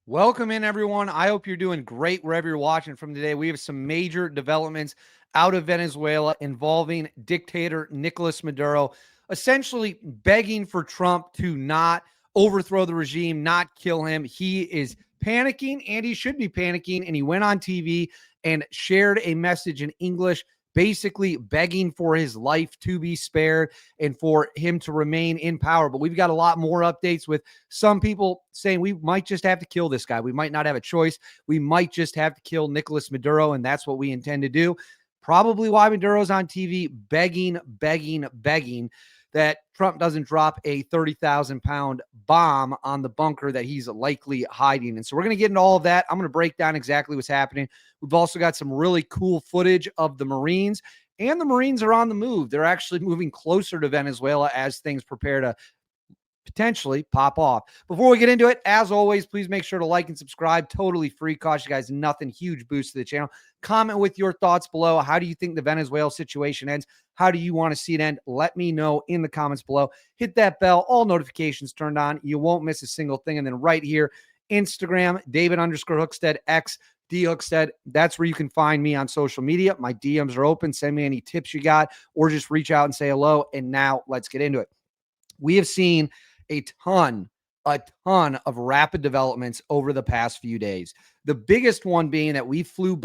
Welcome in, everyone. I hope you're doing great wherever you're watching from today. We have some major developments out of Venezuela involving dictator Nicolás Maduro, essentially begging for Trump to not overthrow the regime, not kill him. He is panicking, and he should be panicking, and he went on TV and shared a message in English, basically begging for his life to be spared and for him to remain in power. But we've got a lot more updates with some people saying we might just have to kill this guy. We might not have a choice. We might just have to kill Nicolás Maduro, and that's what we intend to do. Probably why Maduro's on TV begging that Trump doesn't drop a 30,000-pound bomb on the bunker that he's likely hiding. And so we're going to get into all of that. I'm going to break down exactly what's happening. We've also got some really cool footage of the Marines, and the Marines are on the move. They're actually moving closer to Venezuela as things prepare to potentially pop off. Before we get into it, as always, please make sure to like and subscribe. Totally free. Cost you guys nothing. Huge boost to the channel. Comment with your thoughts below. How do you think the Venezuela situation ends? How do you want to see it end? Let me know in the comments below. Hit that bell. All notifications turned on. You won't miss a single thing. And then right here, Instagram, David_Hookstead, X, D Hookstead. That's where you can find me on social media. My DMs are open. Send me any tips you got, or just reach out and say hello. And now let's get into it. We have seen a ton of rapid developments over the past few days. The biggest one being that we flew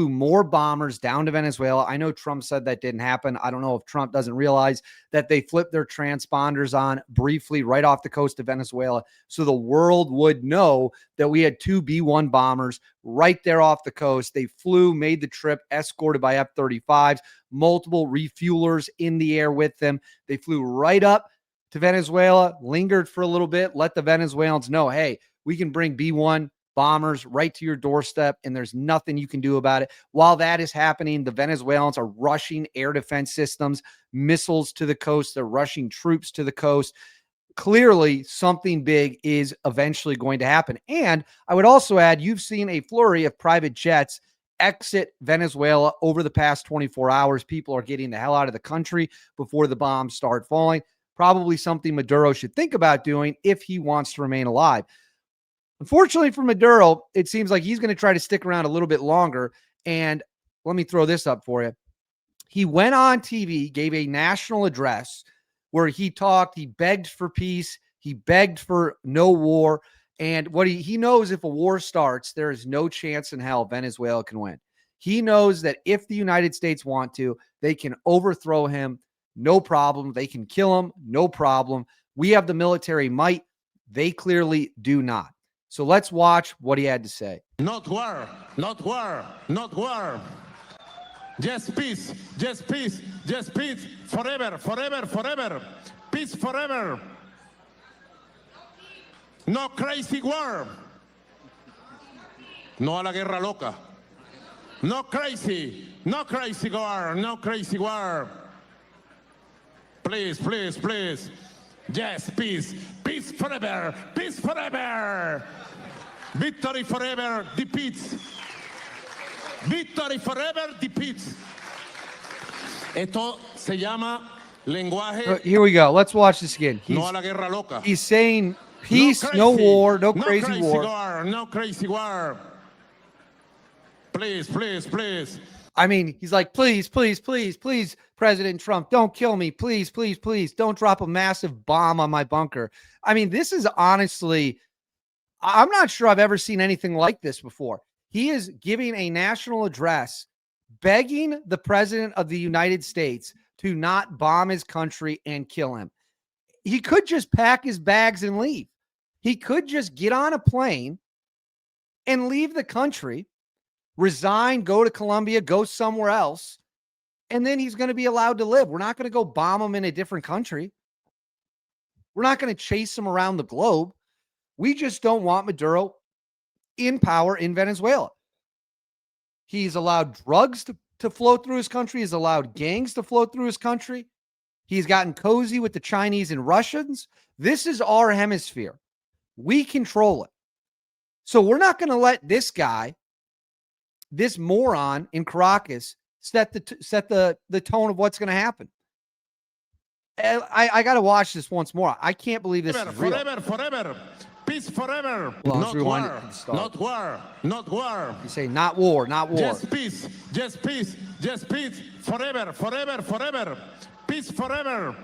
more bombers down to Venezuela. I know Trump said that didn't happen. I don't know if Trump doesn't realize that they flipped their transponders on briefly right off the coast of Venezuela, so the world would know that we had two B-1 bombers right there off the coast. They flew, made the trip, escorted by F-35s, multiple refuelers in the air with them. They flew right up to Venezuela, lingered for a little bit, let the Venezuelans know, hey, we can bring B-1 bombers right to your doorstep, and there's nothing you can do about it. While that is happening, the Venezuelans are rushing air defense systems, missiles to the coast. They're rushing troops to the coast. Clearly, something big is eventually going to happen. And I would also add, you've seen a flurry of private jets exit Venezuela over the past 24 hours. People are getting the hell out of the country before the bombs start falling. Probably something Maduro should think about doing if he wants to remain alive. Unfortunately for Maduro, it seems like he's going to try to stick around a little bit longer. And let me throw this up for you. He went on TV, gave a national address where he talked, he begged for peace, he begged for no war. And what he knows, if a war starts, there is no chance in hell Venezuela can win. He knows that if the United States want to, they can overthrow him. No problem. They can kill him. No problem. We have the military might. They clearly do not. So let's watch what he had to say. Not war, not war, not war. Just peace, just peace, just peace. Forever, forever, forever. Peace forever. No crazy war. No a la guerra loca. No crazy war, no crazy war. Please, please, please. Yes, peace. Peace forever. Peace forever. Victory forever defeats. Victory forever defeats. Esto se llama lenguaje. Here we go. Let's watch this again. No a la guerra loca. He's saying peace, no war, no crazy war. No crazy war. Please, please, please. I mean, he's like, please, please, please, please, President Trump, don't kill me. Please, please, please, don't drop a massive bomb on my bunker. I mean, this is honestly, I'm not sure I've ever seen anything like this before. He is giving a national address, begging the President of the United States to not bomb his country and kill him. He could just pack his bags and leave. He could just get on a plane and leave the country, resign, go to Colombia, go somewhere else, and then he's going to be allowed to live. We're not going to go bomb him in a different country. We're not going to chase him around the globe. We just don't want Maduro in power in Venezuela. He's allowed drugs to flow through his country. He's allowed gangs to flow through his country. He's gotten cozy with the Chinese and Russians. This is our hemisphere. We control it. So we're not going to let this guy, this moron in Caracas, set the tone of what's going to happen. I got to watch this once more. I can't believe this is real. Forever. Peace forever. Well, let's Not rewind it war. to the start. Not war. Not war. You say not war, not war. Just peace. Just peace. Just peace. Forever. Forever. Forever. Peace forever.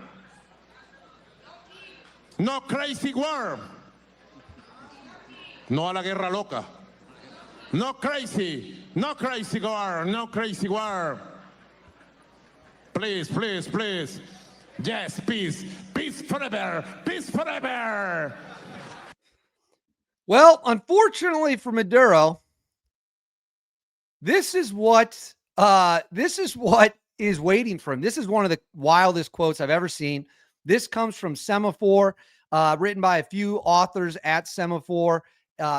No crazy war. No a la guerra loca. No crazy. No crazy war. No crazy war. Please, please, please. Yes, peace. Peace forever. Peace forever. Well, unfortunately for Maduro, this is what is waiting for him. This is one of the wildest quotes I've ever seen. This comes from Semaphore, written by a few authors at Semaphore.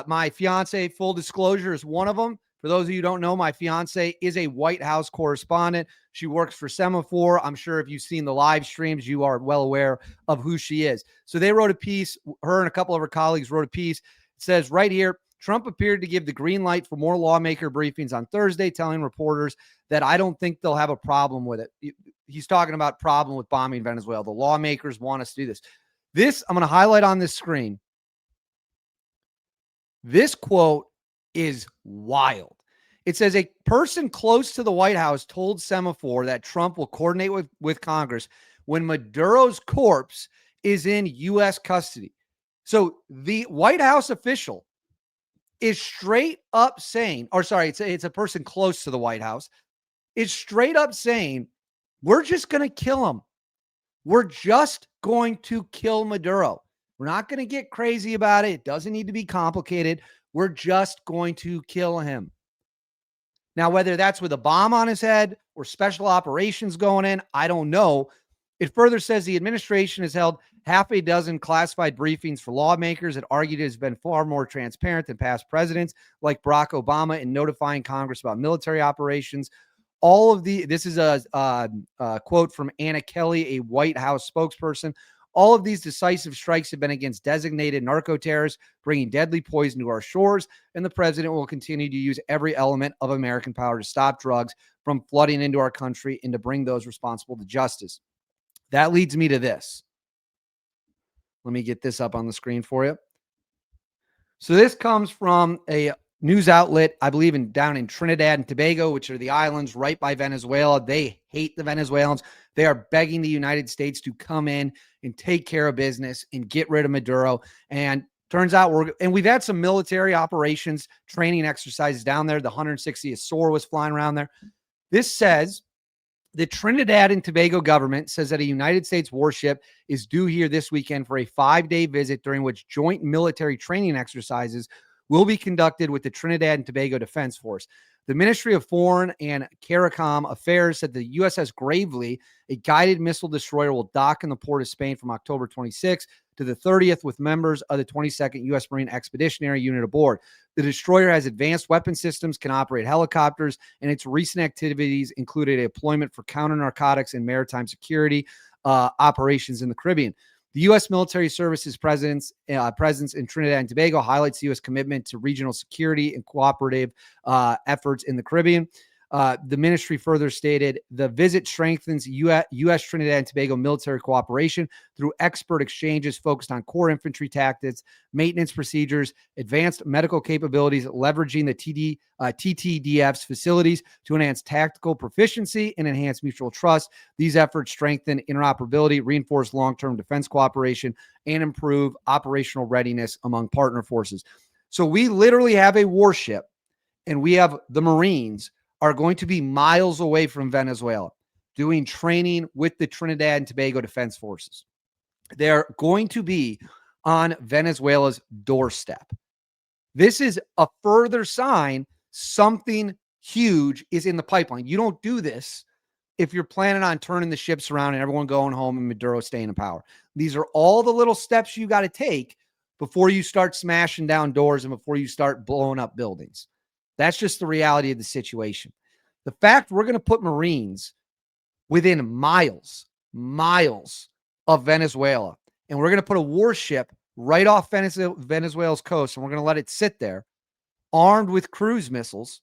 My fiance, full disclosure, is one of them. For those of you who don't know, my fiance is a White House correspondent. She works for Semaphore. I'm sure if you've seen the live streams, you are well aware of who she is. So they wrote a piece. Her and a couple of her colleagues wrote a piece. It says right here, Trump appeared to give the green light for more lawmaker briefings on Thursday, telling reporters that I don't think they'll have a problem with it. He's talking about problem with bombing Venezuela. The lawmakers want us to do this. This, I'm going to highlight on this screen. This quote is wild. It says a person close to the White House told Semaphore that Trump will coordinate with Congress when Maduro's corpse is in U.S. custody. So the White House official is straight up saying, or sorry, it's a person close to the White House, is straight up saying, we're just going to kill him. We're just going to kill Maduro. We're not going to get crazy about it. It doesn't need to be complicated. We're just going to kill him. Now, whether that's with a bomb on his head or special operations going in, I don't know. It further says the administration has held half a dozen classified briefings for lawmakers that argued it has been far more transparent than past presidents like Barack Obama in notifying Congress about military operations. This is a quote from Anna Kelly, a White House spokesperson. All of these decisive strikes have been against designated narco-terrorists, bringing deadly poison to our shores, and the president will continue to use every element of American power to stop drugs from flooding into our country and to bring those responsible to justice. That leads me to this. Let me get this up on the screen for you. So this comes from a news outlet, I believe, down in Trinidad and Tobago, which are the islands right by Venezuela. They hate the Venezuelans. They are begging the United States to come in and take care of business and get rid of Maduro. And turns out we've had some military operations, training exercises down there. The 160th SOAR was flying around there. This says the Trinidad and Tobago government says that a United States warship is due here this weekend for a 5-day visit during which joint military training exercises will be conducted with the Trinidad and Tobago Defense Force. The Ministry of Foreign and CARICOM Affairs said the USS Gravely, a guided missile destroyer, will dock in the port of Spain from October 26th to the 30th with members of the 22nd U.S. Marine Expeditionary Unit aboard. The destroyer has advanced weapon systems, can operate helicopters, and its recent activities included a deployment for counter-narcotics and maritime security operations in the Caribbean. The U.S. military services presence in Trinidad and Tobago highlights the U.S. commitment to regional security and cooperative efforts in the Caribbean. The ministry further stated the visit strengthens U.S. Trinidad and Tobago military cooperation through expert exchanges focused on core infantry tactics, maintenance procedures, advanced medical capabilities, leveraging the TTDF's facilities to enhance tactical proficiency and enhance mutual trust. These efforts strengthen interoperability, reinforce long-term defense cooperation, and improve operational readiness among partner forces. So we literally have a warship, and we have the Marines are going to be miles away from Venezuela doing training with the Trinidad and Tobago Defense Forces. They're going to be on Venezuela's doorstep. This is a further sign something huge is in the pipeline. You don't do this if you're planning on turning the ships around and everyone going home and Maduro staying in power. These are all the little steps you got to take before you start smashing down doors and before you start blowing up buildings. That's just the reality of the situation. The fact we're going to put Marines within miles of Venezuela, and we're going to put a warship right off Venezuela's coast, and we're going to let it sit there armed with cruise missiles,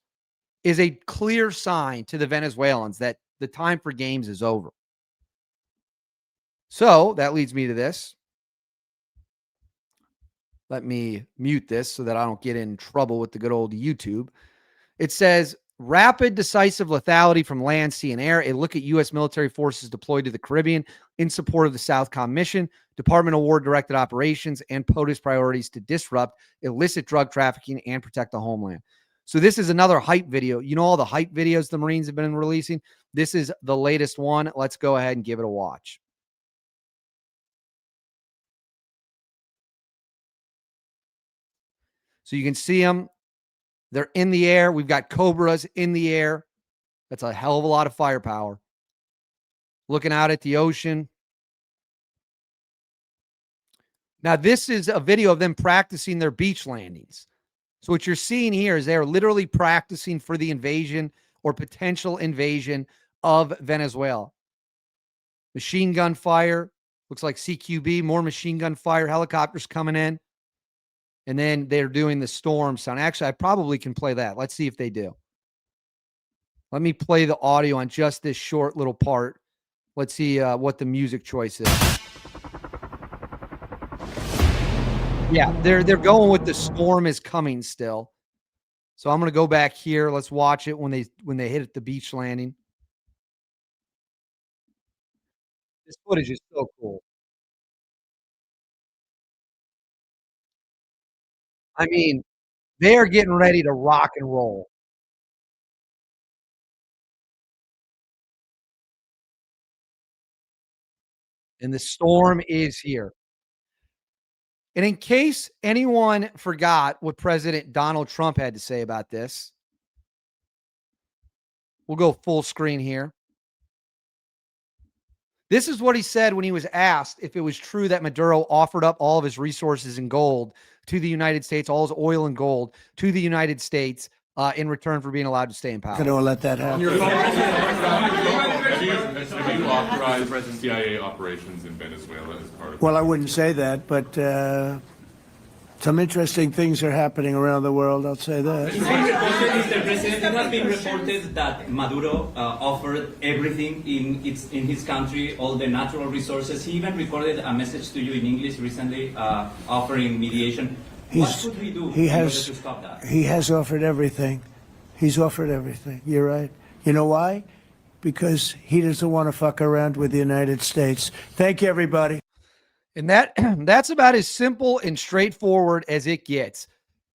is a clear sign to the Venezuelans that the time for games is over. So that leads me to this. Let me mute this so that I don't get in trouble with the good old YouTube. It says rapid, decisive lethality from land, sea, and air. A look at U.S. military forces deployed to the Caribbean in support of the Southcom mission, Department of War directed operations, and POTUS priorities to disrupt illicit drug trafficking and protect the homeland. So this is another hype video. You know all the hype videos the Marines have been releasing? This is the latest one. Let's go ahead and give it a watch. So you can see them. They're in the air. We've got Cobras in the air. That's a hell of a lot of firepower. Looking out at the ocean. Now, this is a video of them practicing their beach landings. So what you're seeing here is they're literally practicing for the invasion or potential invasion of Venezuela. Machine gun fire. Looks like CQB, more machine gun fire, helicopters coming in. And then they're doing the storm sound. Actually, I probably can play that. Let's see if they do. Let me play the audio on just this short little part. Let's see what the music choice is. Yeah, they're going with the storm is coming still. So I'm going to go back here. Let's watch it when they hit at the beach landing. This footage is so cool. I mean, they are getting ready to rock and roll. And the storm is here. And in case anyone forgot what President Donald Trump had to say about this, we'll go full screen here. This is what he said when he was asked if it was true that Maduro offered up all of his resources in gold to the United States, all his oil and gold to the United States in return for being allowed to stay in power. I don't let that happen. Have you authorized CIA operations in Venezuela as part of? Well, I wouldn't say that, but some interesting things are happening around the world, I'll say that. Mr. President, it has been reported that Maduro offered everything in his country, all the natural resources. He even recorded a message to you in English recently offering mediation. What should we do in order to stop that? He has offered everything. He's offered everything. You're right. You know why? Because he doesn't want to fuck around with the United States. Thank you, everybody. And that's about as simple and straightforward as it gets.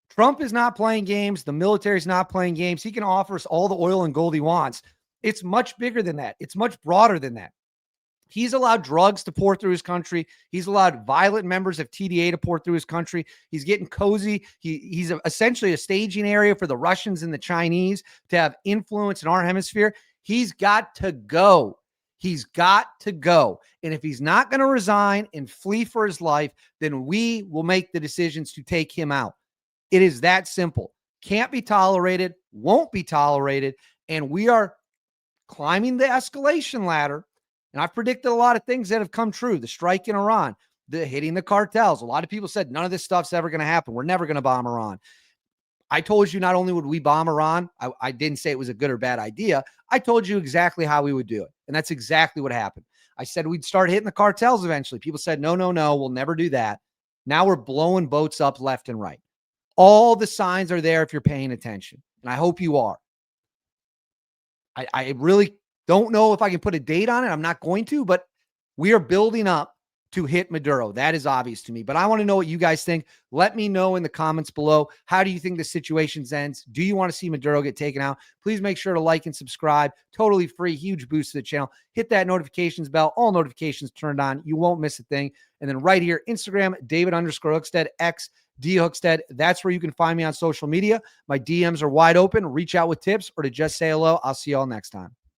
Trump is not playing games. The military is not playing games. He can offer us all the oil and gold he wants. It's much bigger than that. It's much broader than that. He's allowed drugs to pour through his country. He's allowed violent members of TDA to pour through his country. He's getting cozy. He's essentially a staging area for the Russians and the Chinese to have influence in our hemisphere. He's got to go. He's got to go. And if he's not going to resign and flee for his life, then we will make the decisions to take him out. It is that simple. Can't be tolerated, won't be tolerated. And we are climbing the escalation ladder. And I've predicted a lot of things that have come true. The strike in Iran, the hitting the cartels. A lot of people said none of this stuff's ever going to happen. We're never going to bomb Iran. I told you not only would we bomb Iran, I didn't say it was a good or bad idea. I told you exactly how we would do it. And that's exactly what happened. I said we'd start hitting the cartels eventually. People said, no, we'll never do that. Now we're blowing boats up left and right. All the signs are there if you're paying attention. And I hope you are. I really don't know if I can put a date on it. I'm not going to, but we are building up to hit Maduro. That is obvious to me, but I want to know what you guys think. Let me know in the comments below. How do you think the situation ends? Do you want to see Maduro get taken out? Please make sure to like and subscribe. Totally free, huge boost to the channel. Hit that notifications bell. All notifications turned on. You won't miss a thing. And then right here, Instagram, David_Hookstead, X, D Hookstead. That's where you can find me on social media. My DMs are wide open. Reach out with tips or to just say hello. I'll see y'all next time.